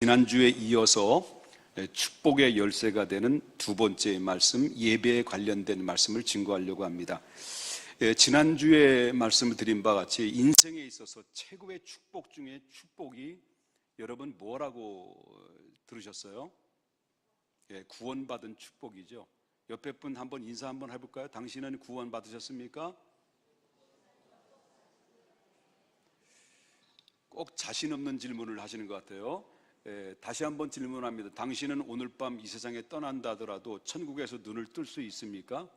지난주에 이어서 축복의 열쇠가 되는 두 번째 말씀, 예배에 관련된 말씀을 증거하려고 합니다. 지난주에 말씀을 드린 바와 같이 인생에 있어서 최고의 축복 중에 축복이 여러분 뭐라고 들으셨어요? 구원받은 축복이죠. 옆에 분 한번 인사 한번 해볼까요? 당신은 구원받으셨습니까? 꼭 자신 없는 질문을 하시는 것 같아요. 다시 한번 질문합니다. 당신은 오늘 밤 이 세상에 떠난다 하더라도 천국에서 눈을 뜰 수 있습니까?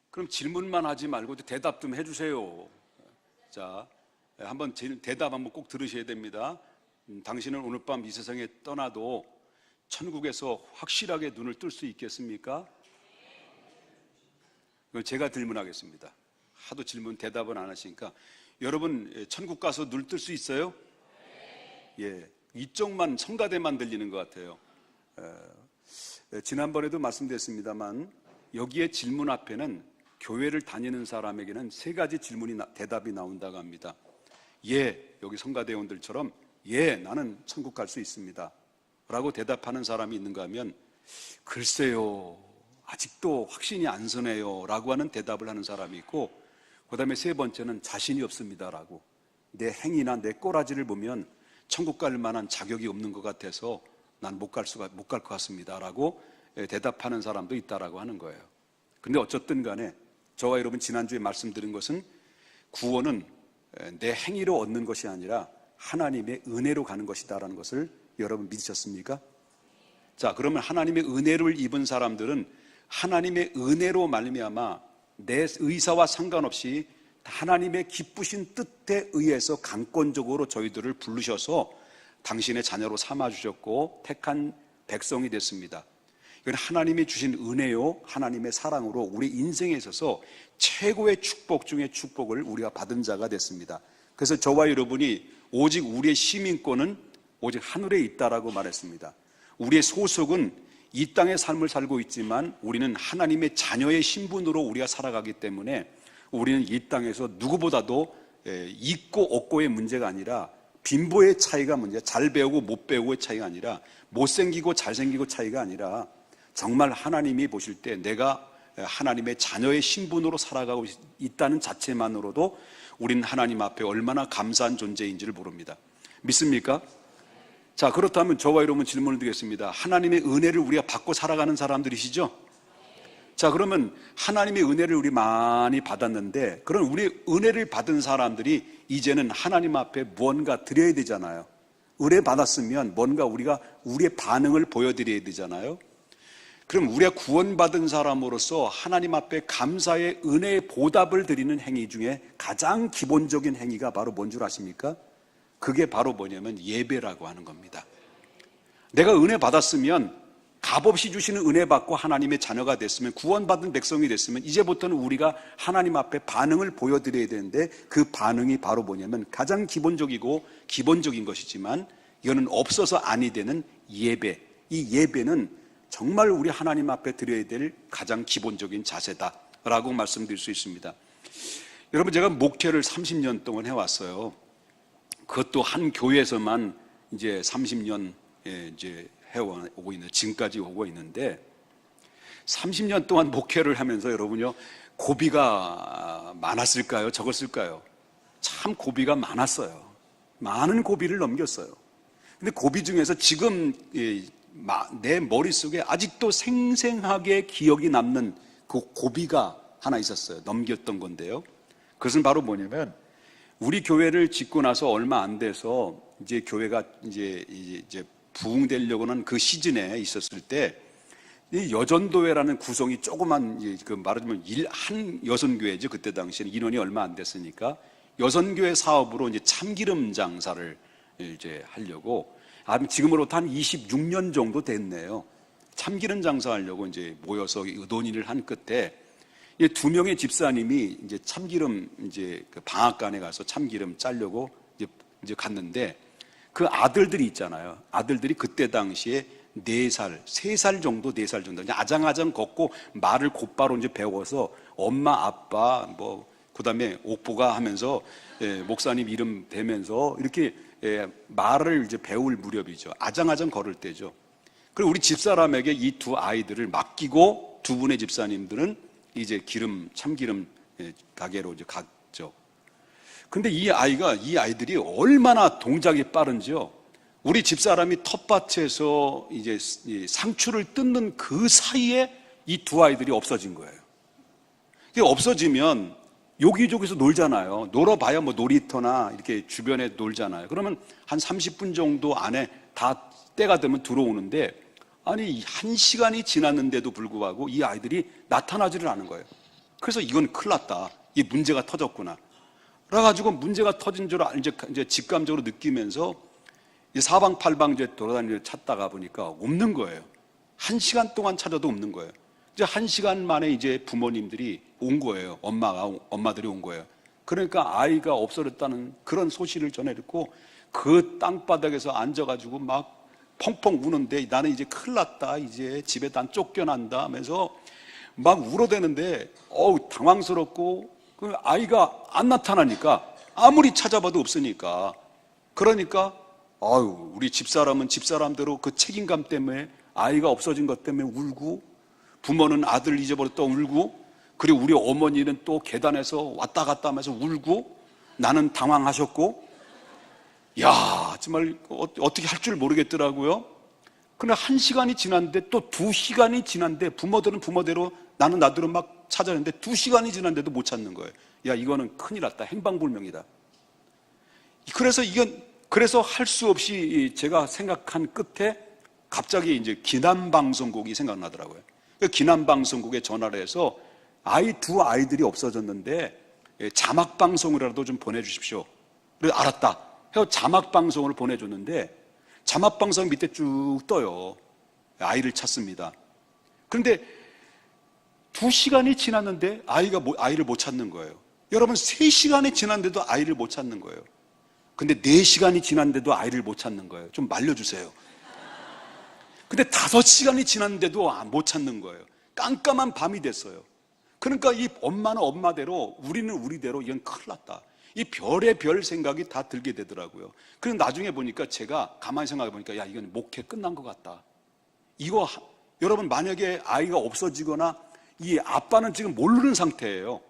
그럼 질문만 하지 말고 대답 좀 해주세요. 자, 한번 대답 한번 꼭 들으셔야 됩니다. 당신은 오늘 밤 이 세상에 떠나도 천국에서 확실하게 눈을 뜰 수 있겠습니까? 그럼 제가 질문하겠습니다. 하도 질문 대답은 안 하시니까 여러분 천국 가서 눈 뜰 수 있어요? 예, 이쪽만 성가대만 들리는 것 같아요. 지난번에도 말씀드렸습니다만 여기에 질문 앞에는 교회를 다니는 사람에게는 세 가지 대답이 나온다고 합니다. 예, 여기 성가대원들처럼 예, 나는 천국 갈 수 있습니다 라고 대답하는 사람이 있는가 하면 글쎄요, 아직도 확신이 안 서네요 라고 하는 대답을 하는 사람이 있고, 그 다음에 세 번째는 자신이 없습니다라고, 내 행위나 내 꼬라지를 보면 천국 갈 만한 자격이 없는 것 같아서 난 못 갈 것 같습니다라고 대답하는 사람도 있다라고 하는 거예요. 근데 어쨌든 간에 저와 여러분 지난주에 말씀드린 것은 구원은 내 행위로 얻는 것이 아니라 하나님의 은혜로 가는 것이다라는 것을 여러분 믿으셨습니까? 자, 그러면 하나님의 은혜를 입은 사람들은 하나님의 은혜로 말미암아 내 의사와 상관없이 하나님의 기쁘신 뜻에 의해서 강권적으로 저희들을 부르셔서 당신의 자녀로 삼아주셨고 택한 백성이 됐습니다. 이건 하나님이 주신 은혜요, 하나님의 사랑으로 우리 인생에 있어서 최고의 축복 중에 축복을 우리가 받은 자가 됐습니다. 그래서 저와 여러분이 오직 우리의 시민권은 오직 하늘에 있다라고 말했습니다. 우리의 소속은 이 땅의 삶을 살고 있지만 우리는 하나님의 자녀의 신분으로 우리가 살아가기 때문에 우리는 이 땅에서 누구보다도 있고 없고의 문제가 아니라 빈부의 차이가 문제야. 잘 배우고 못 배우고의 차이가 아니라 못생기고 잘생기고 차이가 아니라 정말 하나님이 보실 때 내가 하나님의 자녀의 신분으로 살아가고 있다는 자체만으로도 우리는 하나님 앞에 얼마나 감사한 존재인지를 모릅니다. 믿습니까? 자, 그렇다면 저와 여러분 질문을 드리겠습니다. 하나님의 은혜를 우리가 받고 살아가는 사람들이시죠? 자, 그러면 하나님의 은혜를 우리 많이 받았는데 그런 우리 은혜를 받은 사람들이 이제는 하나님 앞에 무언가 드려야 되잖아요. 은혜 받았으면 뭔가 우리의 반응을 보여드려야 되잖아요. 그럼 우리가 구원받은 사람으로서 하나님 앞에 감사의 은혜의 보답을 드리는 행위 중에 가장 기본적인 행위가 바로 뭔 줄 아십니까? 그게 바로 뭐냐면 예배라고 하는 겁니다. 내가 은혜 받았으면 값없이 주시는 은혜 받고 하나님의 자녀가 됐으면 구원받은 백성이 됐으면 이제부터는 우리가 하나님 앞에 반응을 보여드려야 되는데 그 반응이 바로 뭐냐면 가장 기본적이고 기본적인 것이지만 이거는 없어서 아니 되는 예배. 이 예배는 정말 우리 하나님 앞에 드려야 될 가장 기본적인 자세다라고 말씀드릴 수 있습니다. 여러분, 제가 목회를 30년 동안 해왔어요. 그것도 한 교회에서만 이제 30년 이제 해오고 있는, 지금까지 오고 있는데 30년 동안 목회를 하면서 여러분요, 고비가 많았을까요? 적었을까요? 참 고비가 많았어요. 많은 고비를 넘겼어요. 근데 고비 중에서 지금 내 머릿속에 아직도 생생하게 기억이 남는 그 고비가 하나 있었어요. 넘겼던 건데요. 그것은 바로 뭐냐면 우리 교회를 짓고 나서 얼마 안 돼서 이제 교회가 이제 부흥되려고 하는 그 시즌에 있었을 때 이 여전도회라는 구성이 조그만 그 말하자면 한 여선교회죠. 그때 당시에는 인원이 얼마 안 됐으니까 여선교회 사업으로 이제 참기름 장사를 이제 하려고 지금으로부터 한 26년 정도 됐네요. 참기름 장사하려고 이제 모여서 의논의를 한 끝에 두 명의 집사님이 이제 참기름 이제 그 방앗간에 가서 참기름 짜려고 이제 갔는데 그 아들들이 있잖아요. 아들들이 그때 당시에 4살, 3살 정도, 4살 정도 아장아장 걷고 말을 곧바로 이제 배워서 엄마, 아빠, 뭐 그다음에 옥보가 하면서 목사님 이름 대면서 이렇게 말을 이제 배울 무렵이죠. 아장아장 걸을 때죠. 그리고 우리 집사람에게 이 두 아이들을 맡기고 두 분의 집사님들은 이제 참기름 가게로 이제 갔죠. 근데 이 아이들이 얼마나 동작이 빠른지요. 우리 집사람이 텃밭에서 이제 상추를 뜯는 그 사이에 이 두 아이들이 없어진 거예요. 이게 없어지면 여기저기서 놀잖아요. 놀아봐야 뭐 놀이터나 이렇게 주변에 놀잖아요. 그러면 한 30분 정도 안에 다 때가 되면 들어오는데, 아니 1시간이 지났는데도 불구하고 이 아이들이 나타나지를 않은 거예요. 그래서 이건 큰일 났다, 이 문제가 터졌구나 그래가지고 문제가 터진 줄 이제 직감적으로 느끼면서 사방팔방 이제 돌아다니며 찾다가 보니까 없는 거예요. 1시간 동안 찾아도 없는 거예요. 이제 1시간 만에 이제 부모님들이 온 거예요. 엄마들이 온 거예요. 그러니까 아이가 없어졌다는 그런 소식을 전해 듣고 그 땅바닥에서 앉아가지고 막 펑펑 우는데, 나는 이제 큰일 났다, 이제 집에 난 쫓겨난다 하면서 막 울어대는데 당황스럽고, 그 아이가 안 나타나니까 아무리 찾아봐도 없으니까, 그러니까 우리 집사람은 집사람대로 그 책임감 때문에 아이가 없어진 것 때문에 울고, 부모는 아들 잊어버렸다 울고, 그리고 우리 어머니는 또 계단에서 왔다 갔다 하면서 울고, 나는 당황하셨고, 야 정말 어떻게 할 줄 모르겠더라고요. 그런데 1시간이 지났는데 또 2시간이 지났는데 부모들은 부모대로, 나는 나대로 막 찾아냈는데 2시간이 지났는데도 못 찾는 거예요. 야, 이거는 큰일 났다, 행방불명이다. 그래서 할 수 없이 제가 생각한 끝에 갑자기 이제 기남방송국이 생각나더라고요. 기남방송국에 전화를 해서 두 아이들이 없어졌는데 자막방송이라도 좀 보내주십시오. 그래서 알았다 해서 자막방송을 보내줬는데, 자막방송 밑에 쭉 떠요. 아이를 찾습니다. 그런데 2시간이 지났는데 아이를 못 찾는 거예요. 여러분, 3시간이 지났는데도 아이를 못 찾는 거예요. 근데 4시간이 지났는데도 아이를 못 찾는 거예요. 좀 말려주세요. 근데 5시간이 지났는데도 못 찾는 거예요. 깜깜한 밤이 됐어요. 그러니까 이 엄마는 엄마대로, 우리는 우리대로, 이건 큰일 났다, 이 별의 별 생각이 다 들게 되더라고요. 그리고 나중에 보니까, 제가 가만히 생각해 보니까, 야, 이건 목회 끝난 것 같다. 여러분, 만약에 아이가 없어지거나, 이 아빠는 지금 모르는 상태예요.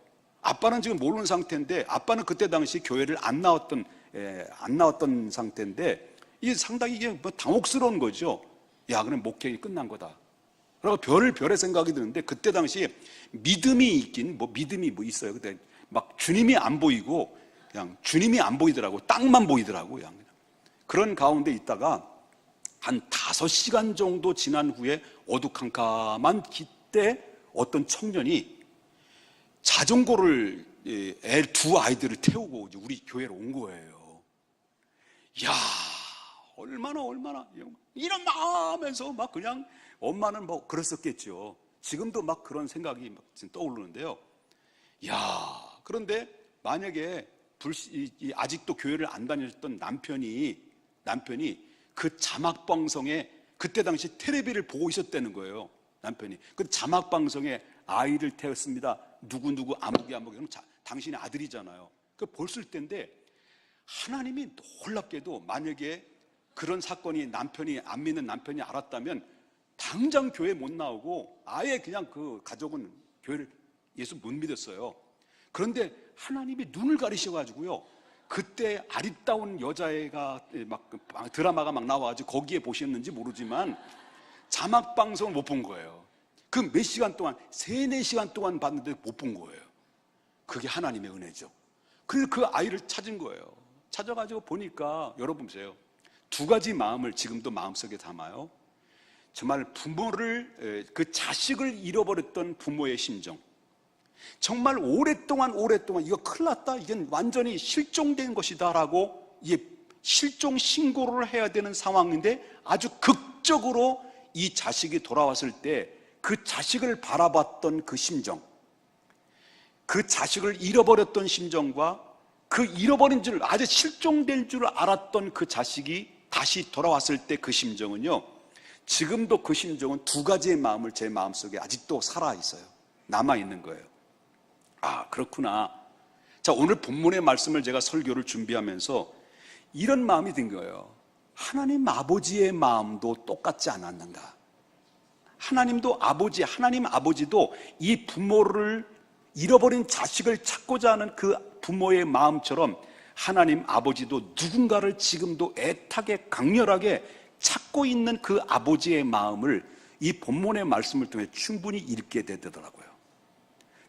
아빠는 지금 모르는 상태인데, 아빠는 그때 당시 교회를 안 나왔던 상태인데, 이게 상당히 당혹스러운 거죠. 야, 그럼 목회가 끝난 거다. 그리고 별의 생각이 드는데, 그때 당시 믿음이 있긴, 믿음이 있어요. 그때 막 주님이 안 보이고, 그냥 주님이 안 보이더라고. 땅만 보이더라고. 그냥. 그런 가운데 있다가 한 5시간 정도 지난 후에 어두컴컴한 때 어떤 청년이 자전거를 두 아이들을 태우고 우리 교회로 온 거예요. 야, 얼마나 이런 마음에서 막 그냥, 엄마는 뭐 그랬었겠죠. 지금도 막 그런 생각이 막 떠오르는데요. 야, 그런데 만약에 아직도 교회를 안 다녔던 남편이 그 자막방송에 그때 당시 텔레비를 보고 있었다는 거예요. 남편이 그 자막방송에 아이를 태웠습니다, 누구누구 아무개 당신의 아들이잖아요. 그 봤을 때인데, 하나님이 놀랍게도 만약에 그런 사건이 안 믿는 남편이 알았다면 당장 교회 못 나오고 아예 그냥 그 가족은 교회를, 예수 못 믿었어요. 그런데 하나님이 눈을 가리셔가지고요, 그때 아리따운 여자애가 드라마가 막 나와가지고 거기에 보셨는지 모르지만 자막방송을 못 본 거예요. 그 몇 시간 동안, 3-4시간 동안 봤는데 못 본 거예요. 그게 하나님의 은혜죠. 그래서 그 아이를 찾은 거예요. 찾아가지고 보니까, 여러분 보세요, 2가지 마음을 지금도 마음속에 담아요. 정말 그 자식을 잃어버렸던 부모의 심정, 정말 오랫동안 이거 큰일 났다, 이건 완전히 실종된 것이다 라고 실종 신고를 해야 되는 상황인데, 아주 극적으로 이 자식이 돌아왔을 때 그 자식을 바라봤던 그 심정, 그 자식을 잃어버렸던 심정과 그 잃어버린 줄, 아주 실종된 줄 알았던 그 자식이 다시 돌아왔을 때 그 심정은요, 지금도 그 심정은 2가지의 마음을 제 마음속에 아직도 살아있어요. 남아있는 거예요. 아, 그렇구나. 자, 오늘 본문의 말씀을 제가 설교를 준비하면서 이런 마음이 든 거예요. 하나님 아버지의 마음도 똑같지 않았는가? 하나님도 하나님 아버지도 이 부모를 잃어버린 자식을 찾고자 하는 그 부모의 마음처럼 하나님 아버지도 누군가를 지금도 애타게 강렬하게 찾고 있는 그 아버지의 마음을 이 본문의 말씀을 통해 충분히 읽게 되더라고요.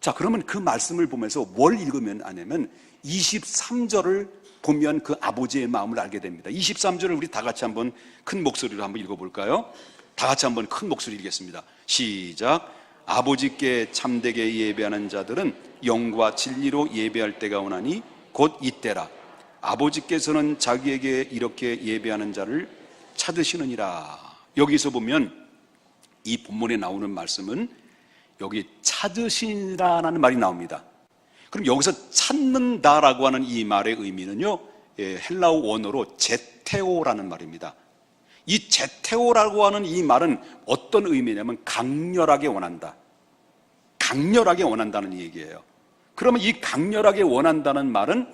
자, 그러면 그 말씀을 보면서 뭘 읽으면 아냐면 23절을 보면 그 아버지의 마음을 알게 됩니다. 23절을 우리 다 같이 한번 큰 목소리로 한번 읽어볼까요? 다 같이 한번 큰 목소리 읽겠습니다. 시작. 아버지께 참되게 예배하는 자들은 영과 진리로 예배할 때가 오나니 곧 이때라. 아버지께서는 자기에게 이렇게 예배하는 자를 찾으시느니라. 여기서 보면 이 본문에 나오는 말씀은 여기 찾으시라는 말이 나옵니다. 그럼 여기서 찾는다라고 하는 이 말의 의미는요, 헬라어 원어로 제테오라는 말입니다. 이 제테오라고 하는 이 말은 어떤 의미냐면 강렬하게 원한다, 강렬하게 원한다는 얘기예요. 그러면 이 강렬하게 원한다는 말은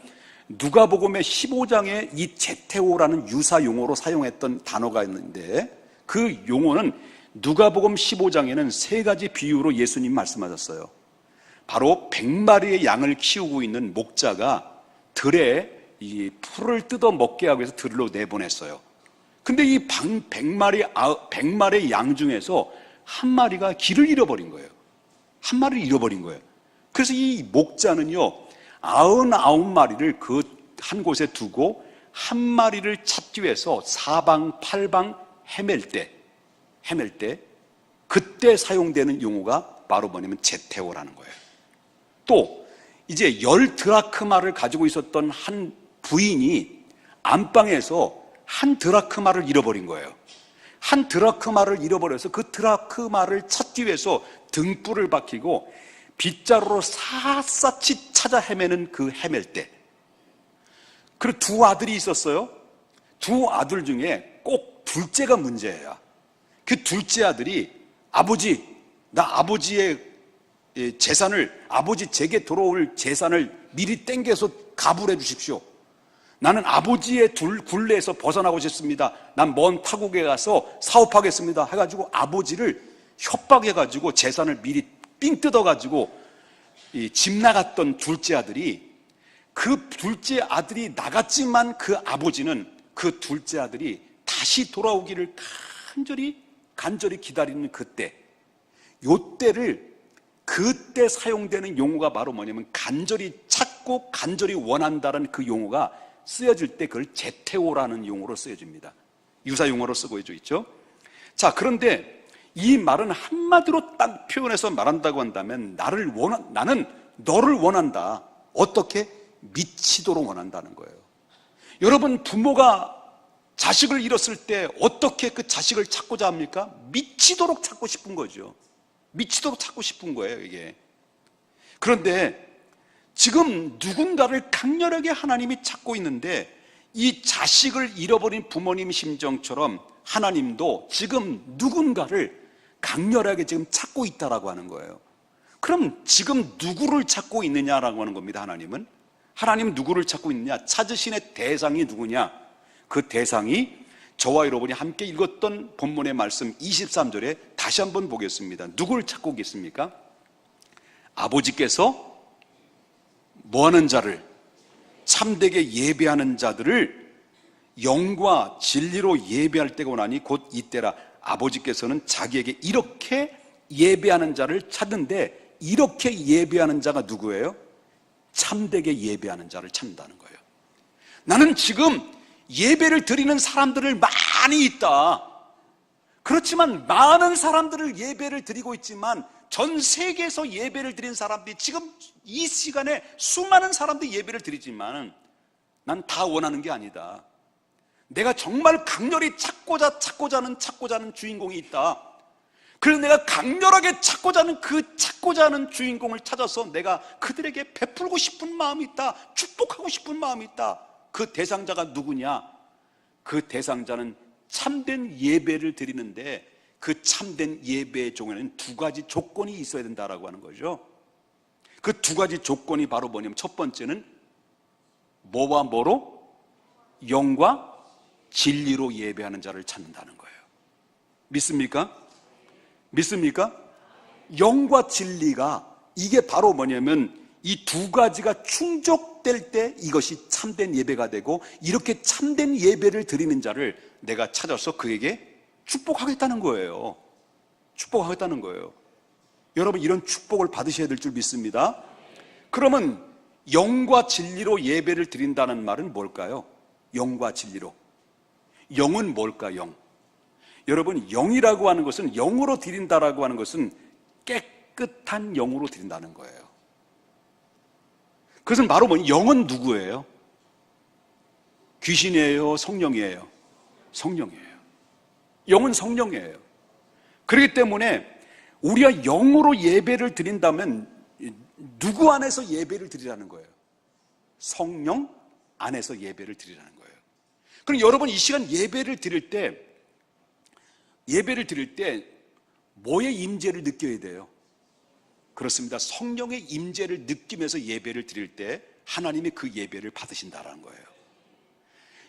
누가복음의 15장에 이 제테오라는 유사 용어로 사용했던 단어가 있는데, 그 용어는 누가복음 15장에는 세 가지 비유로 예수님 말씀하셨어요. 바로 100마리의 양을 키우고 있는 목자가 들에 이 풀을 뜯어 먹게 하기 위해서 들로 내보냈어요. 근데 이 100마리의 양 중에서 한 마리가 길을 잃어버린 거예요. 한 마리를 잃어버린 거예요. 그래서 이 목자는요, 99마리를 그 한 곳에 두고 한 마리를 찾기 위해서 사방팔방 헤맬 때 그때 사용되는 용어가 바로 뭐냐면 제테오라는 거예요. 또 이제 10드라크마를 가지고 있었던 한 부인이 안방에서 한 드라크마를 잃어버린 거예요. 한 드라크마를 잃어버려서 그 드라크마를 찾기 위해서 등불을 밝히고 빗자루로 샅샅이 찾아 헤매는 그 헤맬 때, 그리고 두 아들이 있었어요. 두 아들 중에 꼭 둘째가 문제예요. 그 둘째 아들이 아버지, 나 아버지의 재산을, 아버지 제게 돌아올 재산을 미리 땡겨서 가불해 주십시오. 나는 아버지의 굴레에서 벗어나고 싶습니다. 난 먼 타국에 가서 사업하겠습니다. 해가지고 아버지를 협박해가지고 재산을 미리 삥 뜯어가지고 집 나갔던 둘째 아들이, 그 둘째 아들이 나갔지만 그 아버지는 그 둘째 아들이 다시 돌아오기를 간절히 기다리는 그때, 그때 사용되는 용어가 바로 뭐냐면 간절히 찾고 간절히 원한다는 그 용어가 쓰여질 때 그걸 제테오라는 용어로 쓰여집니다. 유사 용어로 쓰고 있죠. 자, 그런데 이 말은 한마디로 딱 표현해서 말한다고 한다면 나는 너를 원한다. 어떻게? 미치도록 원한다는 거예요. 여러분, 부모가 자식을 잃었을 때 어떻게 그 자식을 찾고자 합니까? 미치도록 찾고 싶은 거죠. 미치도록 찾고 싶은 거예요, 이게. 그런데 지금 누군가를 강렬하게 하나님이 찾고 있는데, 이 자식을 잃어버린 부모님 심정처럼 하나님도 지금 누군가를 강렬하게 지금 찾고 있다라고 하는 거예요. 그럼 지금 누구를 찾고 있느냐라고 하는 겁니다. 하나님은 누구를 찾고 있느냐? 찾으신의 대상이 누구냐? 그 대상이 저와 여러분이 함께 읽었던 본문의 말씀 23절에 다시 한번 보겠습니다. 누구를 찾고 계십니까? 아버지께서 뭐하는 자를? 참되게 예배하는 자들을 영과 진리로 예배할 때가 오나니 곧 이때라. 아버지께서는 자기에게 이렇게 예배하는 자를 찾는데, 이렇게 예배하는 자가 누구예요? 참되게 예배하는 자를 찾는다는 거예요. 나는 지금 예배를 드리는 사람들을 많이 있다. 그렇지만 많은 사람들을 예배를 드리고 있지만 전 세계에서 예배를 드린 사람들이 지금 이 시간에 수많은 사람들이 예배를 드리지만 난 다 원하는 게 아니다. 내가 정말 강렬히 찾고자 하는 주인공이 있다. 그래서 내가 강렬하게 찾고자 하는 주인공을 찾아서 내가 그들에게 베풀고 싶은 마음이 있다. 축복하고 싶은 마음이 있다. 그 대상자가 누구냐? 그 대상자는 참된 예배를 드리는데, 그 참된 예배의 종에는 두 가지 조건이 있어야 된다라고 하는 거죠. 그 두 가지 조건이 바로 뭐냐면, 첫 번째는 뭐와 뭐로? 영과 진리로 예배하는 자를 찾는다는 거예요. 믿습니까? 믿습니까? 영과 진리가, 이게 바로 뭐냐면 이 두 가지가 충족될 때 이것이 참된 예배가 되고, 이렇게 참된 예배를 드리는 자를 내가 찾아서 그에게 축복하겠다는 거예요. 축복하겠다는 거예요. 여러분, 이런 축복을 받으셔야 될 줄 믿습니다. 그러면 영과 진리로 예배를 드린다는 말은 뭘까요? 영과 진리로. 영은 뭘까? 영. 여러분, 영이라고 하는 것은, 영으로 드린다라고 하는 것은 깨끗한 영으로 드린다는 거예요. 그것은 바로 영은 누구예요? 귀신이에요? 성령이에요? 성령이에요. 영은 성령이에요. 그렇기 때문에 우리가 영으로 예배를 드린다면 누구 안에서 예배를 드리라는 거예요? 성령 안에서 예배를 드리라는 거예요. 그럼 여러분, 이 시간 예배를 드릴 때 뭐의 임재를 느껴야 돼요? 그렇습니다. 성령의 임재를 느끼면서 예배를 드릴 때 하나님이 그 예배를 받으신다는 거예요.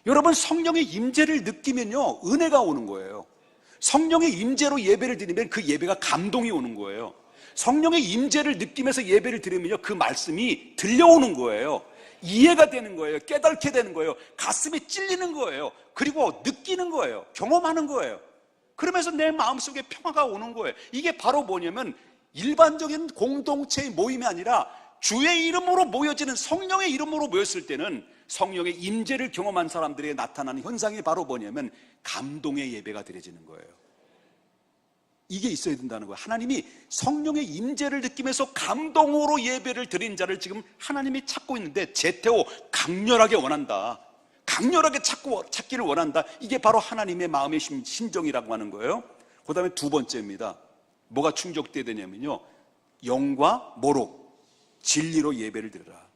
여러분, 성령의 임재를 느끼면요, 은혜가 오는 거예요. 성령의 임재로 예배를 드리면 그 예배가 감동이 오는 거예요. 성령의 임재를 느끼면서 예배를 드리면요, 그 말씀이 들려오는 거예요. 이해가 되는 거예요. 깨닫게 되는 거예요. 가슴이 찔리는 거예요. 그리고 느끼는 거예요. 경험하는 거예요. 그러면서 내 마음속에 평화가 오는 거예요. 이게 바로 뭐냐면 일반적인 공동체의 모임이 아니라 주의 이름으로 모여지는, 성령의 이름으로 모였을 때는 성령의 임재를 경험한 사람들에게 나타나는 현상이 바로 뭐냐면 감동의 예배가 드려지는 거예요. 이게 있어야 된다는 거예요. 하나님이 성령의 임재를 느끼면서 감동으로 예배를 드린 자를 지금 하나님이 찾고 있는데, 제테오, 강렬하게 원한다. 강렬하게 찾기를 원한다. 이게 바로 하나님의 마음의 심정이라고 하는 거예요. 그 다음에 두 번째입니다. 뭐가 충족돼야 되냐면요, 영과 뭐로? 진리로 예배를 드려라.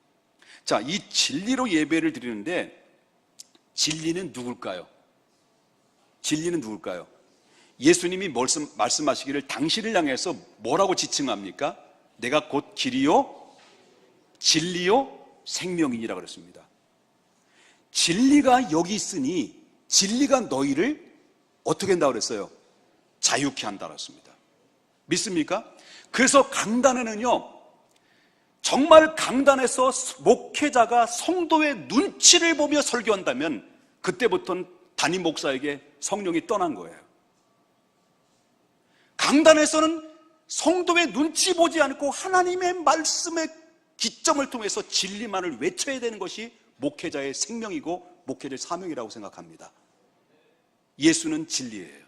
자, 이 진리로 예배를 드리는데 진리는 누굴까요? 진리는 누굴까요? 예수님이 말씀하시기를 당신을 향해서 뭐라고 지칭합니까? 내가 곧 길이요 진리요 생명이니라 그랬습니다. 진리가 여기 있으니 진리가 너희를 어떻게 한다고 그랬어요? 자유케 한다고 그랬습니다. 믿습니까? 그래서 강단에는요, 정말 강단에서 목회자가 성도의 눈치를 보며 설교한다면 그때부터는 담임 목사에게 성령이 떠난 거예요. 강단에서는 성도의 눈치 보지 않고 하나님의 말씀의 기점을 통해서 진리만을 외쳐야 되는 것이 목회자의 생명이고 목회자의 사명이라고 생각합니다. 예수는 진리예요.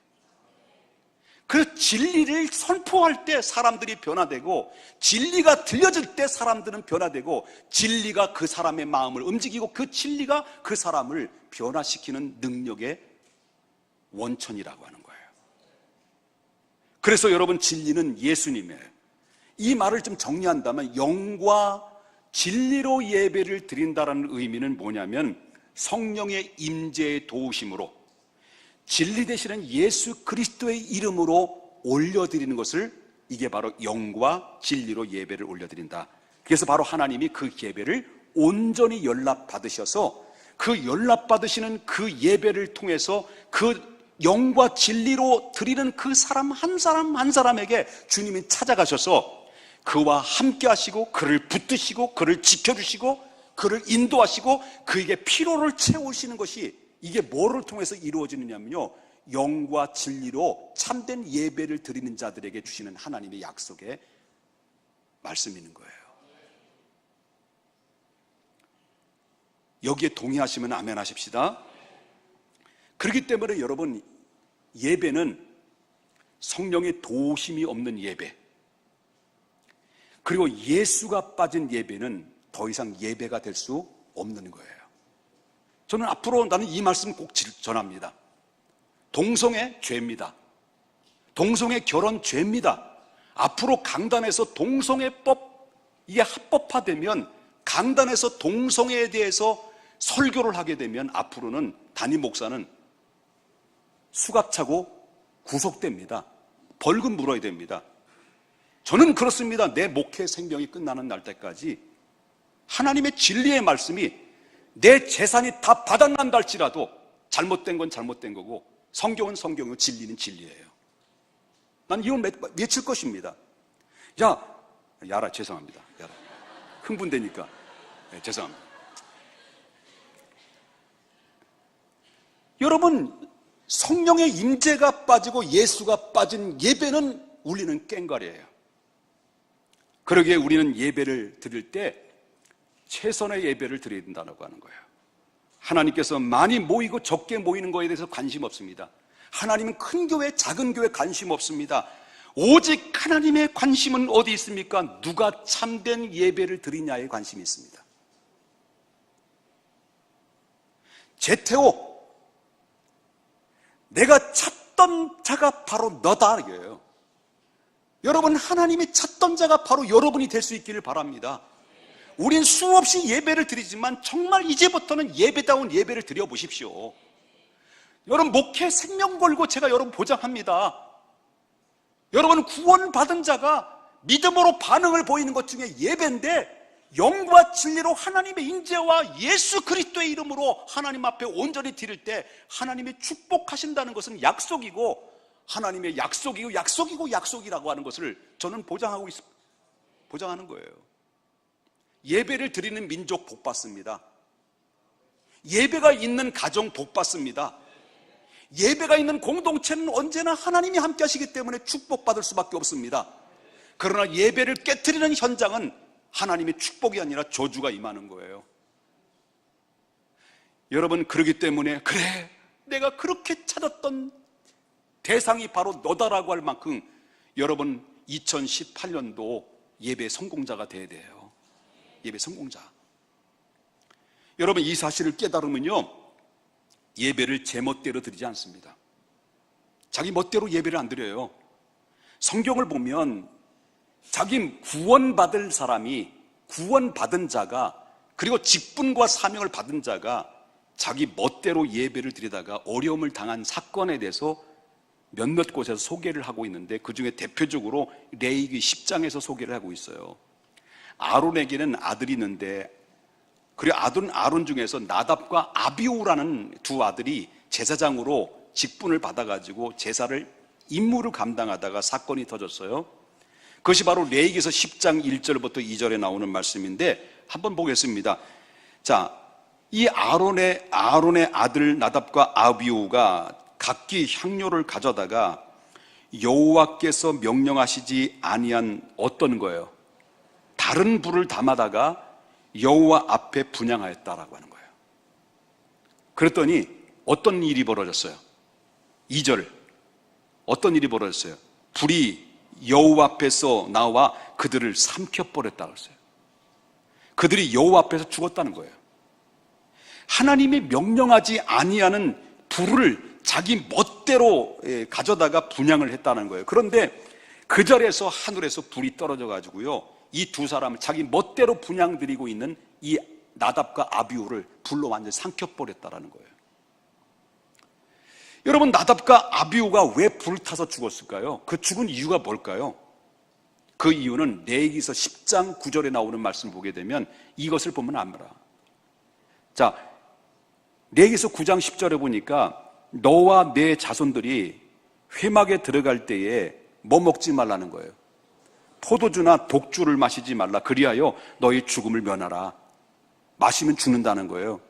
그 진리를 선포할 때 사람들이 변화되고, 진리가 들려질 때 사람들은 변화되고, 진리가 그 사람의 마음을 움직이고, 그 진리가 그 사람을 변화시키는 능력의 원천이라고 하는 거예요. 그래서 여러분, 진리는 예수님이에요. 이 말을 좀 정리한다면 영과 진리로 예배를 드린다는 의미는 뭐냐면 성령의 임재의 도우심으로 진리 되시는 예수 그리스도의 이름으로 올려드리는 것을, 이게 바로 영과 진리로 예배를 올려드린다. 그래서 바로 하나님이 그 예배를 온전히 연락받으셔서 그 연락받으시는 그 예배를 통해서 그 영과 진리로 드리는 그 사람 한 사람 한 사람에게 주님이 찾아가셔서 그와 함께 하시고 그를 붙드시고 그를 지켜주시고 그를 인도하시고 그에게 피로를 채우시는 것이, 이게 뭐를 통해서 이루어지느냐면요, 영과 진리로 참된 예배를 드리는 자들에게 주시는 하나님의 약속의 말씀이 있는 거예요. 여기에 동의하시면 아멘 하십시다. 그렇기 때문에 여러분, 예배는 성령의 도우심이 없는 예배, 그리고 예수가 빠진 예배는 더 이상 예배가 될 수 없는 거예요. 저는 앞으로 나는 이 말씀 꼭 전합니다. 동성애 죄입니다. 동성애 결혼 죄입니다. 앞으로 강단에서 동성애법, 이게 합법화되면, 강단에서 동성애에 대해서 설교를 하게 되면 앞으로는 담임 목사는 수갑차고 구속됩니다. 벌금 물어야 됩니다. 저는 그렇습니다. 내 목회 생명이 끝나는 날 때까지 하나님의 진리의 말씀이 내 재산이 다 바닥난다 할지라도 잘못된 건 잘못된 거고 성경은 성경이고 진리는 진리예요. 난 이걸 외칠 것입니다. 야라 죄송합니다. 야라 흥분되니까 죄송합니다. 여러분, 성령의 임재가 빠지고 예수가 빠진 예배는 울리는 꽹과리예요. 그러기에 우리는 예배를 드릴 때 최선의 예배를 드려야 된다고 하는 거예요. 하나님께서 많이 모이고 적게 모이는 거에 대해서 관심 없습니다. 하나님은 큰 교회, 작은 교회 관심 없습니다. 오직 하나님의 관심은 어디 있습니까? 누가 참된 예배를 드리냐에 관심이 있습니다. 제테오, 내가 찾던 자가 바로 너다 이거예요. 여러분, 하나님이 찾던 자가 바로 여러분이 될 수 있기를 바랍니다. 우린 수없이 예배를 드리지만 정말 이제부터는 예배다운 예배를 드려보십시오. 여러분, 목회 생명 걸고 제가 여러분 보장합니다. 여러분, 구원받은 자가 믿음으로 반응을 보이는 것 중에 예배인데, 영과 진리로 하나님의 인재와 예수 그리스도의 이름으로 하나님 앞에 온전히 드릴 때 하나님이 축복하신다는 것은 약속이고, 하나님의 약속이라고 하는 것을 저는 보장하는 거예요. 예배를 드리는 민족 복 받습니다. 예배가 있는 가정 복 받습니다. 예배가 있는 공동체는 언제나 하나님이 함께 하시기 때문에 축복받을 수밖에 없습니다. 그러나 예배를 깨트리는 현장은 하나님의 축복이 아니라 저주가 임하는 거예요. 여러분, 그러기 때문에 그래, 내가 그렇게 찾았던 대상이 바로 너다라고 할 만큼 여러분 2018년도 예배 성공자가 돼야 돼요. 예배 성공자. 여러분, 이 사실을 깨달으면요, 예배를 제 멋대로 드리지 않습니다. 자기 멋대로 예배를 안 드려요. 성경을 보면 자기 구원받을 사람이, 구원받은 자가, 그리고 직분과 사명을 받은 자가 자기 멋대로 예배를 드리다가 어려움을 당한 사건에 대해서 몇몇 곳에서 소개를 하고 있는데, 그 중에 대표적으로 레위기 10장에서 소개를 하고 있어요. 아론에게는 아들이 있는데, 그리고 아론 중에서 나답과 아비후라는 두 아들이 제사장으로 직분을 받아가지고 제사를 임무를 감당하다가 사건이 터졌어요. 그것이 바로 레위기서 10장 1절부터 2절에 나오는 말씀인데, 한번 보겠습니다. 자, 이 아론의 아들 나답과 아비후가 각기 향료를 가져다가 여호와께서 명령하시지 아니한 어떤 거예요? 다른 불을 담아다가 여호와 앞에 분향하였다라고 하는 거예요. 그랬더니 어떤 일이 벌어졌어요? 2절, 어떤 일이 벌어졌어요? 불이 여호와 앞에서 나와 그들을 삼켜버렸다고 했어요. 그들이 여호와 앞에서 죽었다는 거예요. 하나님이 명령하지 아니하는 불을 자기 멋대로 가져다가 분향을 했다는 거예요. 그런데 그 자리에서 하늘에서 불이 떨어져 가지고요, 이 두 사람을 자기 멋대로 분향 드리고 있는 이 나답과 아비후를 불로 완전히 삼켜버렸다는 거예요. 여러분, 나답과 아비후가 왜 불을 타서 죽었을까요? 그 죽은 이유가 뭘까요? 그 이유는 레위기서 10장 9절에 나오는 말씀을 보게 되면 이것을 보면 압니다. 자, 레위기서 9장 10절에 보니까 너와 내 자손들이 회막에 들어갈 때에 뭐 먹지 말라는 거예요? 포도주나 독주를 마시지 말라. 그리하여 너희 죽음을 면하라. 마시면 죽는다는 거예요.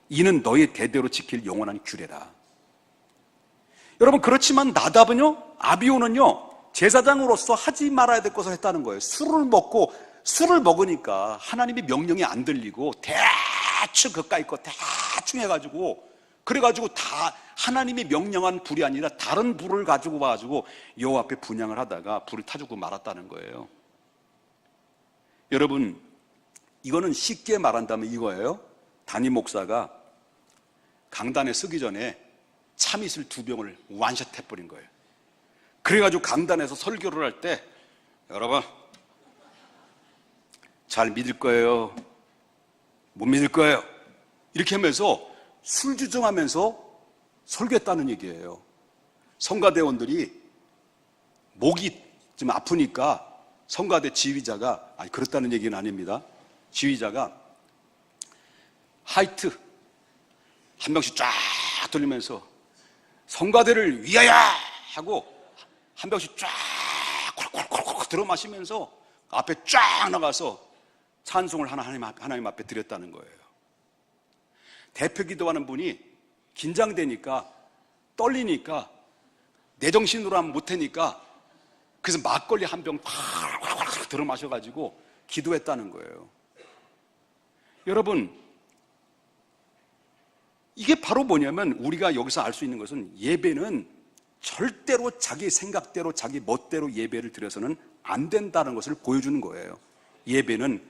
이는 너희 대대로 지킬 영원한 규례라. 여러분, 그렇지만 나답은요, 아비후는요, 제사장으로서 하지 말아야 될 것을 했다는 거예요. 술을 먹으니까 하나님의 명령이 안 들리고 대충 그까이 거 대충 해가지고, 그래가지고 다 하나님이 명령한 불이 아니라 다른 불을 가지고 와가지고 여호와 앞에 분향을 하다가 불을 타주고 말았다는 거예요. 여러분, 이거는 쉽게 말한다면 이거예요. 담임 목사가 강단에 서기 전에 참이슬 2병을 완샷 해버린 거예요. 그래가지고 강단에서 설교를 할 때, 여러분 잘 믿을 거예요, 못 믿을 거예요, 이렇게 하면서 술 주정하면서 설교했다는 얘기예요. 성가대원들이 목이 좀 아프니까 성가대 지휘자가, 그렇다는 얘기는 아닙니다. 지휘자가 하이트 한 병씩 쫙 돌리면서 성가대를 위하여 하고 한 병씩 쫙 콜콜콜콜 들어 마시면서 앞에 쫙 나가서 찬송을 하나님 앞에 드렸다는 거예요. 대표 기도하는 분이 긴장되니까, 떨리니까, 내 정신으로 하면 못하니까, 그래서 막걸리 한 병 들어 마셔가지고 기도했다는 거예요. 여러분, 이게 바로 뭐냐면, 우리가 여기서 알 수 있는 것은, 예배는 절대로 자기 생각대로, 자기 멋대로 예배를 드려서는 안 된다는 것을 보여주는 거예요. 예배는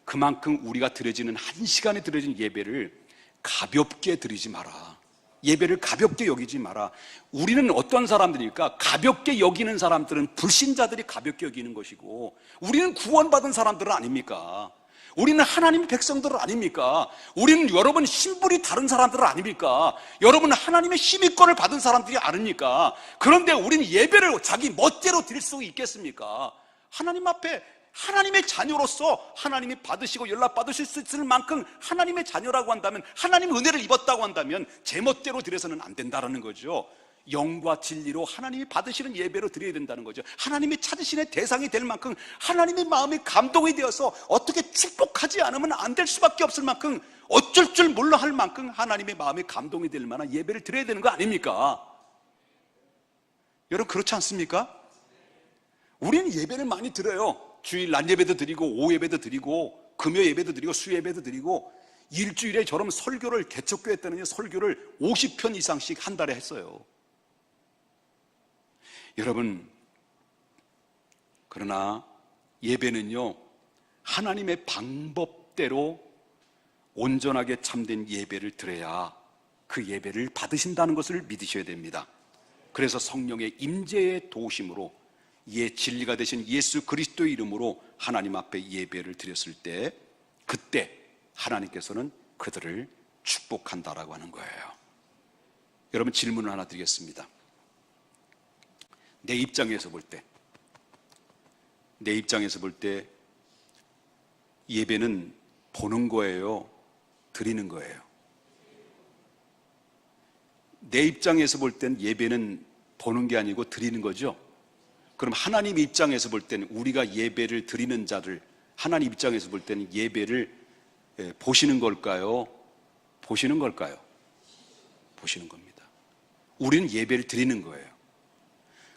그만큼 우리가 드려지는, 한 시간에 드려진 예배를 가볍게 드리지 마라. 예배를 가볍게 여기지 마라. 우리는 어떤 사람들일까? 가볍게 여기는 사람들은 불신자들이 가볍게 여기는 것이고, 우리는 구원받은 사람들은 아닙니까? 우리는 하나님의 백성들은 아닙니까? 우리는 여러분 신분이 다른 사람들은 아닙니까? 여러분은 하나님의 시민권을 받은 사람들이 아닙니까? 그런데 우리는 예배를 자기 멋대로 드릴 수 있겠습니까? 하나님 앞에 하나님의 자녀로서 하나님이 받으시고 연락받으실 수 있을 만큼 하나님의 자녀라고 한다면, 하나님의 은혜를 입었다고 한다면 제 멋대로 드려서는 안 된다는 거죠. 영과 진리로 하나님이 받으시는 예배로 드려야 된다는 거죠. 하나님이 찾으시는 대상이 될 만큼 하나님의 마음이 감동이 되어서 어떻게 축복하지 않으면 안 될 수밖에 없을 만큼, 어쩔 줄 몰라 할 만큼 하나님의 마음이 감동이 될 만한 예배를 드려야 되는 거 아닙니까? 여러분, 그렇지 않습니까? 우리는 예배를 많이 드려요. 주일 낮 예배도 드리고, 오후 예배도 드리고, 금요 예배도 드리고, 수 예배도 드리고, 일주일에 저럼 설교를, 개척교회 때는 설교를 50편 이상씩 한 달에 했어요. 여러분, 그러나 예배는요, 하나님의 방법대로 온전하게 참된 예배를 드려야 그 예배를 받으신다는 것을 믿으셔야 됩니다. 그래서 성령의 임재의 도우심으로, 진리가 되신 예수 그리스도의 이름으로 하나님 앞에 예배를 드렸을 때, 그때 하나님께서는 그들을 축복한다라고 하는 거예요. 여러분, 질문을 하나 드리겠습니다. 내 입장에서 볼 때 예배는 보는 거예요? 드리는 거예요? 내 입장에서 볼 땐 예배는 보는 게 아니고 드리는 거죠? 그럼 하나님 입장에서 볼 때는, 우리가 예배를 드리는 자를, 하나님 입장에서 볼 때는 예배를 보시는 걸까요? 보시는 걸까요? 보시는 겁니다. 우리는 예배를 드리는 거예요.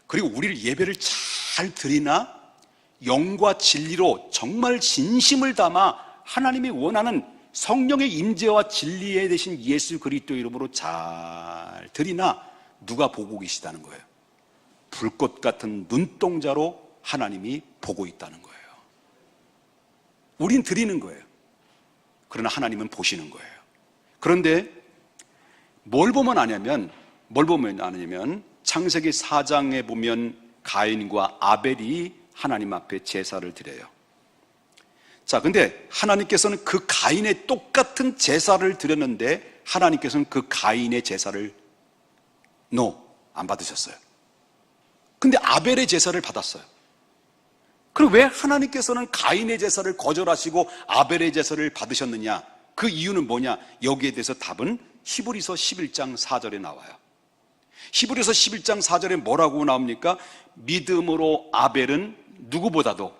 그리고 우리를 예배를 잘 드리나, 영과 진리로 정말 진심을 담아 하나님이 원하는 성령의 임재와 진리에 대신 예수 그리스도 이름으로 잘 드리나, 누가 보고 계시다는 거예요. 불꽃 같은 눈동자로 하나님이 보고 있다는 거예요. 우린 드리는 거예요. 그러나 하나님은 보시는 거예요. 그런데 뭘 보면 아냐면 창세기 4장에 보면 가인과 아벨이 하나님 앞에 제사를 드려요. 자, 근데 하나님께서는 그 가인의 똑같은 제사를 드렸는데, 하나님께서는 그 가인의 제사를 안 받으셨어요. 근데 아벨의 제사를 받았어요. 그럼 왜 하나님께서는 가인의 제사를 거절하시고 아벨의 제사를 받으셨느냐? 그 이유는 뭐냐? 여기에 대해서 답은 히브리서 11장 4절에 나와요. 히브리서 11장 4절에 뭐라고 나옵니까? 믿음으로 아벨은 누구보다도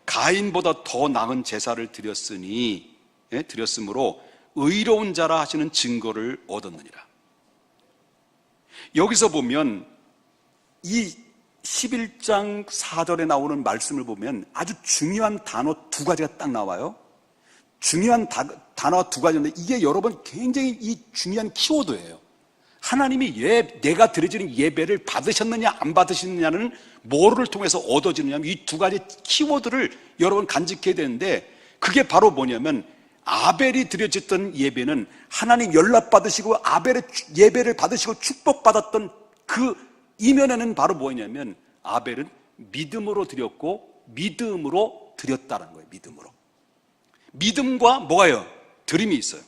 가인보다 더 나은 제사를 드렸으므로 의로운 자라 하시는 증거를 얻었느니라. 여기서 보면 이 11장 4절에 나오는 말씀을 보면 아주 중요한 단어 두 가지가 딱 나와요. 중요한 단어 두 가지인데, 이게 여러분 굉장히 이 중요한 키워드예요. 하나님이 내가 드려지는 예배를 받으셨느냐 안 받으셨느냐는 뭐를 통해서 얻어지느냐, 이 두 가지 키워드를 여러분 간직해야 되는데, 그게 바로 뭐냐면, 아벨이 드려졌던 예배는 하나님 연락받으시고 아벨의 예배를 받으시고 축복받았던 그 이면에는 바로 뭐냐면, 아벨은 믿음으로 드렸고 믿음으로 드렸다는 거예요. 믿음과 뭐가요? 드림이 있어요.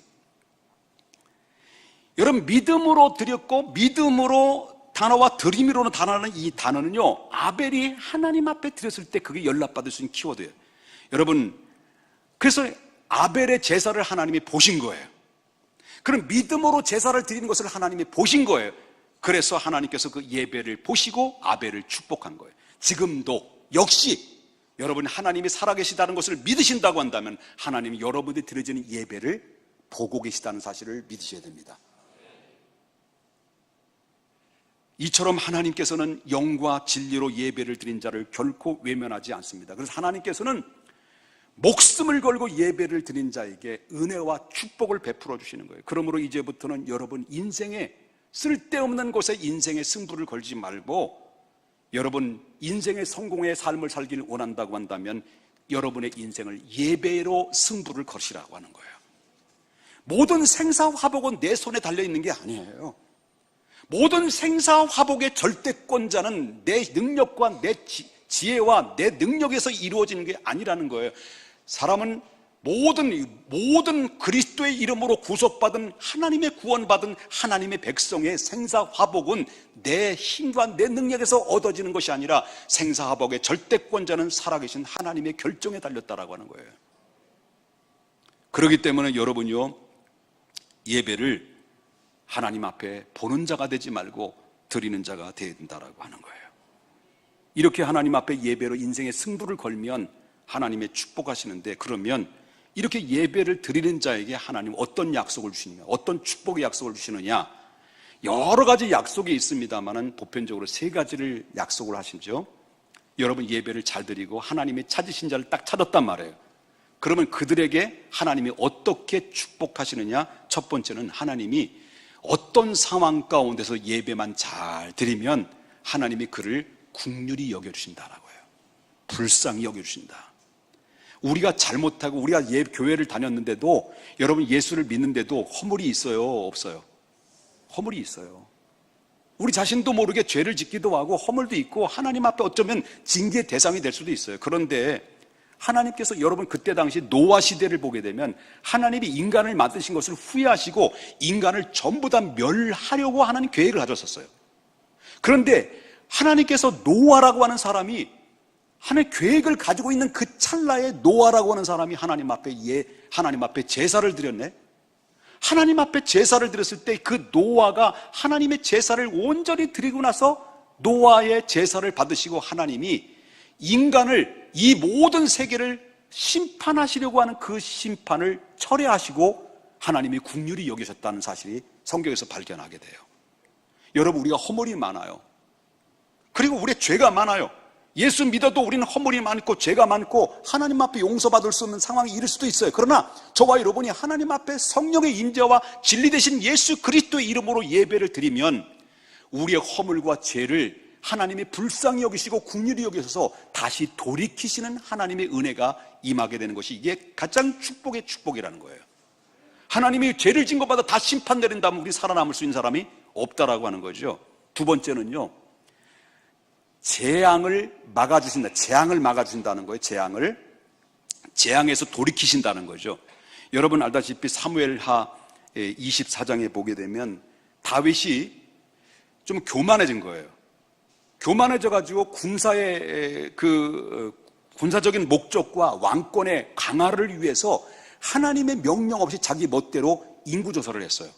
여러분, 믿음으로 드렸고 믿음으로 단어와 드림이로는 단어는 이 단어는요, 아벨이 하나님 앞에 드렸을 때 그게 연락받을 수 있는 키워드예요. 여러분, 그래서 아벨의 제사를 하나님이 보신 거예요. 그럼 믿음으로 제사를 드리는 것을 하나님이 보신 거예요. 그래서 하나님께서 그 예배를 보시고 아벨을 축복한 거예요. 지금도 역시 여러분이 하나님이 살아계시다는 것을 믿으신다고 한다면 하나님이 여러분이 드려지는 예배를 보고 계시다는 사실을 믿으셔야 됩니다. 이처럼 하나님께서는 영과 진리로 예배를 드린 자를 결코 외면하지 않습니다. 그래서 하나님께서는 목숨을 걸고 예배를 드린 자에게 은혜와 축복을 베풀어 주시는 거예요. 그러므로 이제부터는 여러분 인생에 쓸데없는 곳에 인생의 승부를 걸지 말고 여러분 인생의 성공의 삶을 살기를 원한다고 한다면 여러분의 인생을 예배로 승부를 거시라고 하는 거예요. 모든 생사화복은 내 손에 달려있는 게 아니에요. 모든 생사화복의 절대권자는 내 능력과 내 지혜와 내 능력에서 이루어지는 게 아니라는 거예요. 사람은 모든 그리스도의 이름으로 구속받은 하나님의 구원받은 하나님의 백성의 생사화복은 내 힘과 내 능력에서 얻어지는 것이 아니라 생사화복의 절대권자는 살아계신 하나님의 결정에 달렸다라고 하는 거예요. 그렇기 때문에 여러분이요, 예배를 하나님 앞에 보는 자가 되지 말고 드리는 자가 되어야 된다라고 하는 거예요. 이렇게 하나님 앞에 예배로 인생의 승부를 걸면 하나님의 축복하시는데, 그러면 이렇게 예배를 드리는 자에게 하나님 어떤 약속을 주시느냐, 어떤 축복의 약속을 주시느냐, 여러 가지 약속이 있습니다만은 보편적으로 세 가지를 약속을 하시죠. 여러분 예배를 잘 드리고 하나님이 찾으신 자를 딱 찾았단 말이에요. 그러면 그들에게 하나님이 어떻게 축복하시느냐, 첫 번째는 하나님이 어떤 상황 가운데서 예배만 잘 드리면 하나님이 그를 긍휼히 여겨주신다라고 해요. 불쌍히 여겨주신다. 우리가 잘못하고 우리가 교회를 다녔는데도, 여러분 예수를 믿는데도 허물이 있어요, 없어요? 허물이 있어요. 우리 자신도 모르게 죄를 짓기도 하고 허물도 있고 하나님 앞에 어쩌면 징계의 대상이 될 수도 있어요. 그런데 하나님께서 여러분 그때 당시 노아 시대를 보게 되면 하나님이 인간을 만드신 것을 후회하시고 인간을 전부 다 멸하려고 하는 계획을 가졌었어요. 그런데 하나님께서 노아라고 하는 사람이 하나님의 계획을 가지고 있는 그 찰나에 노아라고 하는 사람이 하나님 앞에 제사를 드렸네. 하나님 앞에 제사를 드렸을 때 그 노아가 하나님의 제사를 온전히 드리고 나서 노아의 제사를 받으시고 하나님이 인간을, 이 모든 세계를 심판하시려고 하는 그 심판을 철회하시고 하나님이 긍휼히 여기셨다는 사실이 성경에서 발견하게 돼요. 여러분, 우리가 허물이 많아요. 그리고 우리의 죄가 많아요. 예수 믿어도 우리는 허물이 많고 죄가 많고 하나님 앞에 용서받을 수 없는 상황에 이를 수도 있어요. 그러나 저와 여러분이 하나님 앞에 성령의 임재와 진리 되신 예수 그리스도의 이름으로 예배를 드리면 우리의 허물과 죄를 하나님이 불쌍히 여기시고 긍휼히 여기셔서 다시 돌이키시는 하나님의 은혜가 임하게 되는 것이, 이게 가장 축복의 축복이라는 거예요. 하나님이 죄를 진 것마다 다 심판 내린다면 우리 살아남을 수 있는 사람이 없다라고 하는 거죠. 두 번째는요, 재앙을 막아주신다. 재앙을 막아주신다는 거예요. 재앙에서 돌이키신다는 거죠. 여러분 알다시피 사무엘하 24장에 보게 되면 다윗이 좀 교만해진 거예요. 교만해져가지고 군사의 군사적인 목적과 왕권의 강화를 위해서 하나님의 명령 없이 자기 멋대로 인구조사를 했어요.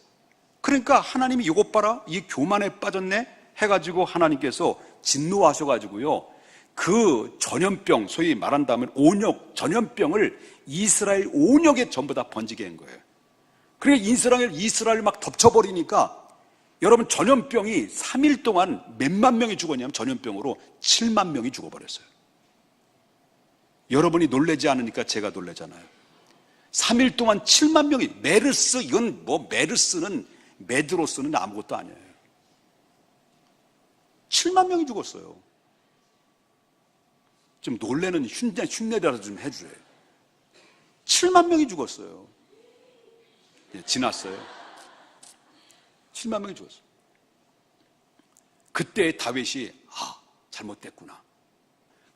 그러니까 하나님이 이것 봐라, 이 교만에 빠졌네 해가지고 하나님께서 진노하셔가지고요, 그 전염병, 소위 말한다면 온역, 전염병을 이스라엘 온역에 전부 다 번지게 한 거예요. 그러니까 이스라엘 막 덮쳐버리니까 여러분 전염병이 3일 동안 몇만 명이 죽었냐면 전염병으로 7만 명이 죽어버렸어요. 여러분이 놀라지 않으니까 제가 놀라잖아요. 3일 동안 7만 명이, 메르스, 이건 뭐 메드로스는 아무것도 아니에요. 7만 명이 죽었어요. 좀 놀래는 흉내라도 좀 해주세요. 7만 명이 죽었어요. 지났어요. 7만 명이 죽었어요. 그때 다윗이 잘못됐구나.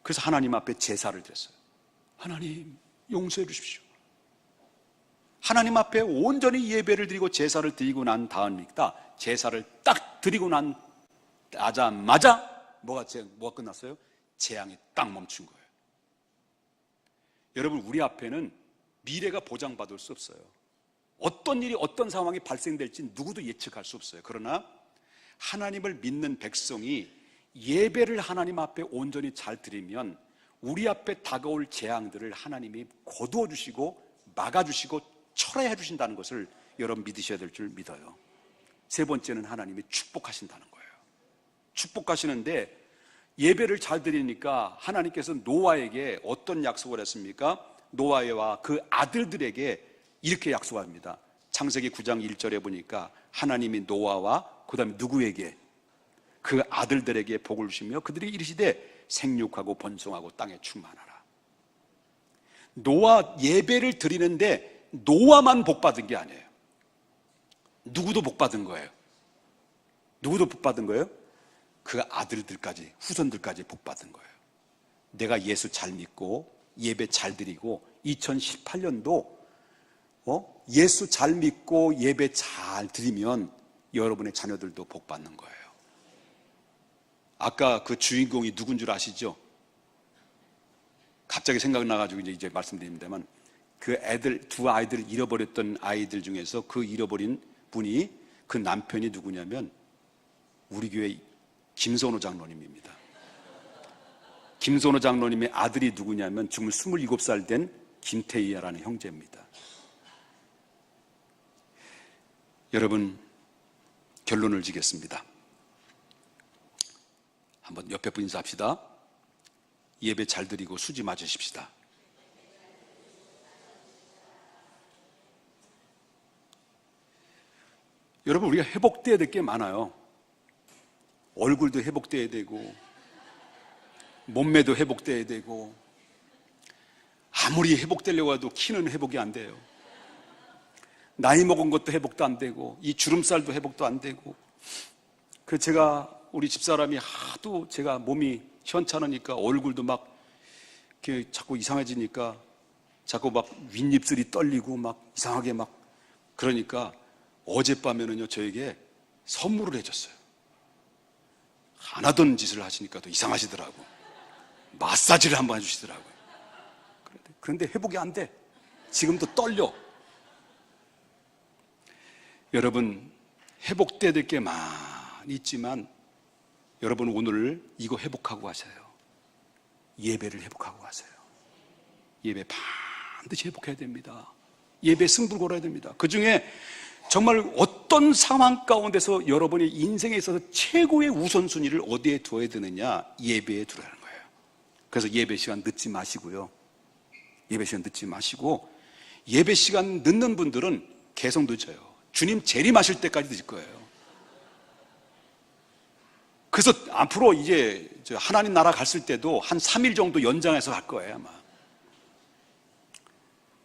그래서 하나님 앞에 제사를 드렸어요. 하나님 용서해 주십시오. 하나님 앞에 온전히 예배를 드리고 제사를 드리고 난 다음이다. 제사를 딱 드리고 난 나자마자 뭐가 끝났어요? 재앙이 딱 멈춘 거예요. 여러분, 우리 앞에는 미래가 보장받을 수 없어요. 어떤 일이 어떤 상황이 발생될지 누구도 예측할 수 없어요. 그러나 하나님을 믿는 백성이 예배를 하나님 앞에 온전히 잘 드리면 우리 앞에 다가올 재앙들을 하나님이 거두어 주시고 막아주시고 철회해 주신다는 것을 여러분 믿으셔야 될 줄 믿어요. 세 번째는 하나님이 축복하신다는 거예요. 축복하시는데 예배를 잘 드리니까 하나님께서 노아에게 어떤 약속을 했습니까? 노아와 그 아들들에게 이렇게 약속합니다. 창세기 9장 1절에 보니까 하나님이 노아와 그 다음에 누구에게? 그 아들들에게 복을 주시며 그들이 이르시되 생육하고 번성하고 땅에 충만하라. 노아 예배를 드리는데 노아만 복받은 게 아니에요. 누구도 복받은 거예요. 누구도 복받은 거예요? 그 아들들까지, 후손들까지 복받은 거예요. 내가 예수 잘 믿고 예배 잘 드리고 2018년도 예수 잘 믿고 예배 잘 드리면 여러분의 자녀들도 복받는 거예요. 아까 그 주인공이 누군 줄 아시죠? 갑자기 생각나가지고 이제 말씀드립니다만 그 두 아이들을 잃어버렸던 아이들 중에서 그 잃어버린 분이 그 남편이 누구냐면 우리 교회 김선호 장로님입니다. 김선호 장로님의 아들이 누구냐면 지금 27살 된 김태희야라는 형제입니다. 여러분, 결론을 지겠습니다. 한번 옆에 분 인사합시다. 예배 잘 드리고 수지 맞으십시다. 여러분, 우리가 회복돼야 될 게 많아요. 얼굴도 회복돼야 되고 몸매도 회복돼야 되고 아무리 회복되려고 해도 키는 회복이 안 돼요. 나이 먹은 것도 회복도 안 되고 이 주름살도 회복도 안 되고 제가 우리 집사람이 하도 제가 몸이 현찮으니까 얼굴도 막 이렇게 자꾸 이상해지니까 자꾸 막 윗입술이 떨리고 막 이상하게 막 그러니까 어젯밤에는요 저에게 선물을 해줬어요. 안 하던 짓을 하시니까 더 이상하시더라고. 마사지를 한번 해주시더라고요. 그런데 회복이 안 돼. 지금도 떨려. 여러분, 회복돼야 될 게 많이 있지만 여러분 오늘 이거 회복하고 가세요. 예배를 회복하고 가세요. 예배 반드시 회복해야 됩니다. 예배 승부를 걸어야 됩니다. 그 중에 정말 어떤 상황 가운데서 여러분의 인생에 있어서 최고의 우선순위를 어디에 두어야 되느냐? 예배에 두라는 거예요. 그래서 예배 시간 늦지 마시고요. 예배 시간 늦지 마시고 예배 시간 늦는 분들은 계속 늦어요. 주님 재림하실 때까지 늦을 거예요. 그래서 앞으로 이제 하나님 나라 갔을 때도 한 3일 정도 연장해서 갈 거예요 아마.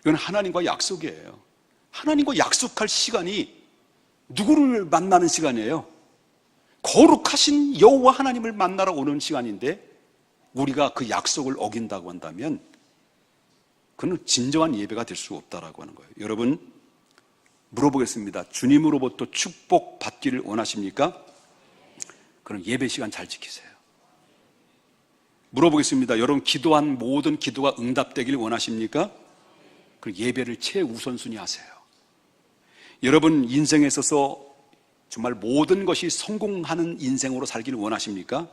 이건 하나님과 약속이에요. 하나님과 약속할 시간이 누구를 만나는 시간이에요? 거룩하신 여호와 하나님을 만나러 오는 시간인데 우리가 그 약속을 어긴다고 한다면 그는 진정한 예배가 될 수 없다라고 하는 거예요. 여러분 물어보겠습니다. 주님으로부터 축복 받기를 원하십니까? 그럼 예배 시간 잘 지키세요. 물어보겠습니다. 여러분 기도한 모든 기도가 응답되기를 원하십니까? 그럼 예배를 최우선순위 하세요. 여러분 인생에 있어서 정말 모든 것이 성공하는 인생으로 살기를 원하십니까?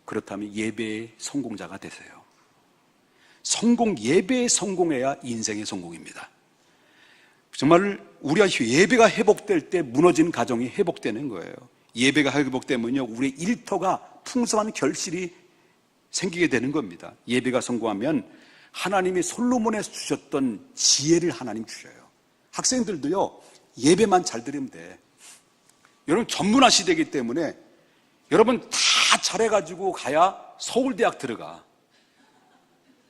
그렇다면 예배의 성공자가 되세요. 예배에 성공해야 인생의 성공입니다. 정말 우리가 예배가 회복될 때 무너진 가정이 회복되는 거예요. 예배가 회복되면요 우리의 일터가 풍성한 결실이 생기게 되는 겁니다. 예배가 성공하면 하나님이 솔로몬에 주셨던 지혜를 하나님 주셔요. 학생들도요 예배만 잘 드리면 돼. 여러분 전문화 시대이기 때문에 여러분 다 잘해가지고 가야 서울대학 들어가.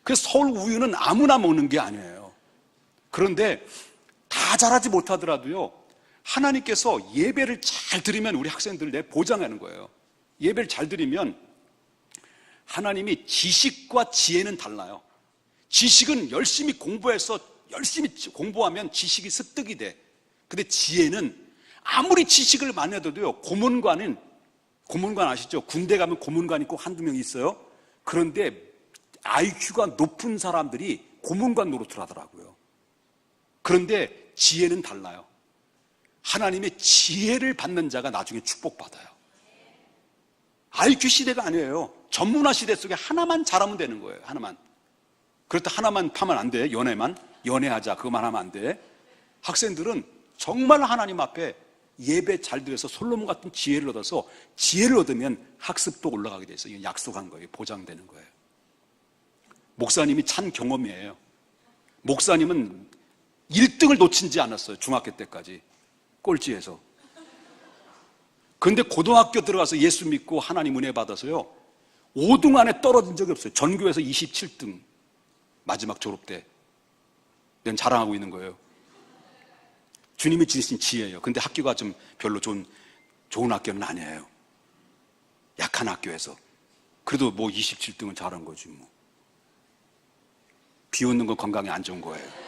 그래서 서울 우유는 아무나 먹는 게 아니에요. 그런데 다 잘하지 못하더라도요 하나님께서 예배를 잘 드리면 우리 학생들 내 보장하는 거예요. 예배를 잘 드리면 하나님이 지식과 지혜는 달라요. 지식은 열심히 공부해서 열심히 공부하면 지식이 습득이 돼. 근데 지혜는 아무리 지식을 많이 해도요 고문관은 고문관 아시죠? 군대 가면 고문관이 꼭 한두 명 있어요. 그런데 IQ가 높은 사람들이 고문관 노릇을 하더라고요. 그런데 지혜는 달라요. 하나님의 지혜를 받는 자가 나중에 축복받아요. IQ 시대가 아니에요. 전문화 시대 속에 하나만 잘하면 되는 거예요. 하나만. 그렇다 하나만 파면 안 돼. 연애하자. 그것만 하면 안 돼. 학생들은 정말 하나님 앞에 예배 잘 드려서 솔로몬 같은 지혜를 얻어서 지혜를 얻으면 학습도 올라가게 돼 있어요. 약속한 거예요. 보장되는 거예요. 목사님이 찬 경험이에요. 목사님은 1등을 놓치지 않았어요. 중학교 때까지. 꼴찌에서. 그런데 고등학교 들어가서 예수 믿고 하나님 은혜 받아서요. 5등 안에 떨어진 적이 없어요. 전교에서 27등. 마지막 졸업 때. 난 자랑하고 있는 거예요. 주님이 주신 지혜예요. 근데 학교가 좀 별로 좋은 학교는 아니에요. 약한 학교에서. 그래도 뭐 27등은 잘한 거지 뭐. 비 오는 건 건강에 안 좋은 거예요.